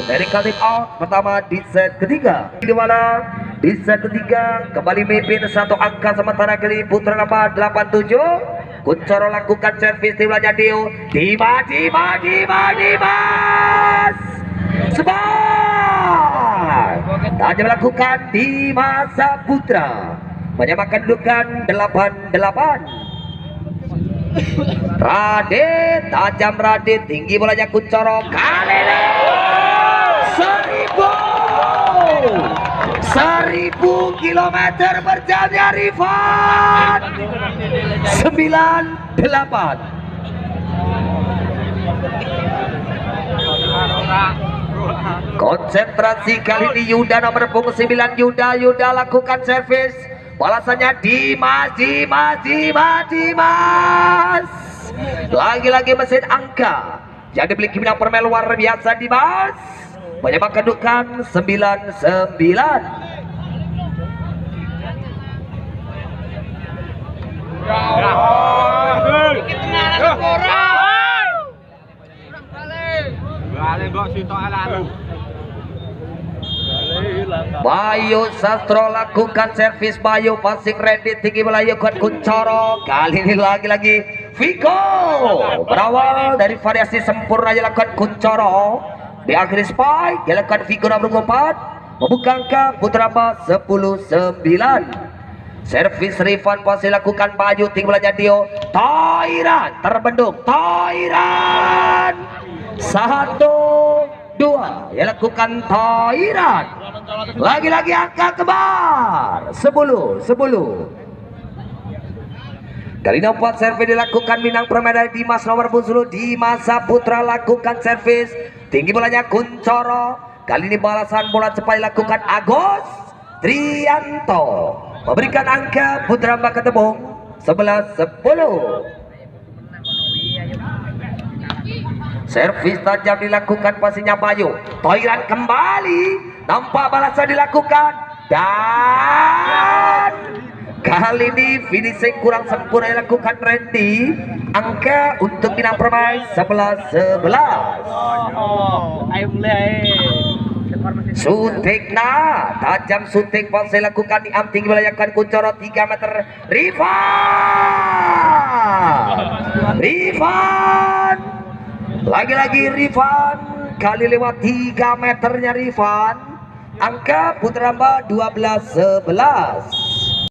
dari Kalib out pertama di set ketiga, di mana di set ketiga kembali memimpin satu angka sementara kali putra nomor 87 Kuncoro lakukan servis di wilayah Dio. Dimas Sebar Tanya melakukan Dimas Saputra menyamakan kedudukan 8-8. Radit, tajam Radit, tinggi bolanya Kuncoro, kali ini 1000 kilometer per jamnya Rifan. 98. Konsentrasi kali ini Yuda nomor punggung 9. Yuda lakukan servis. Balasannya Dimas. Lagi-lagi mesin angka. Jadi beli Minang Permai luar biasa Dimas. Menyebabkan kedudukan 9-9. Bayu Sastro lakukan servis. Bayu passing ready, tinggi melayukan Kuncoro. Kali ini lagi-lagi Viko berawal dari variasi sempurna yang dilakukan Kuncoro. Di akhir spike dilakukan Viko nomor 4 membuka angka putra 10-9. Servis Rifan pasti lakukan Bayu, tinggi melayukan Dio. Toiran terbendung. Toiran 1-2 yang lakukan Toiran. Lagi-lagi angka kembar 10. Kali nomor servis dilakukan Minang Permai dari Dimas nomor 10. Dimas Saputra lakukan servis, tinggi bolanya Kuncoro. Kali ini balasan bola cepat dilakukan Agus Trianto memberikan angka putra Mbak Ketebong 11-10. Servis tajam dilakukan pastinya Bayu. Toiran kembali, nampak balasan dilakukan dan kali ini finishing kurang sempurna dilakukan Randy. Angka untuk Minang Permai 11-11. Sutikna tajam, sutik ponsel lakukan di tinggi melayakan Kuncoro 3 meter. Rifan lagi-lagi Rifan, kali lewat 3 meternya Rifan. Angka putra 12-11.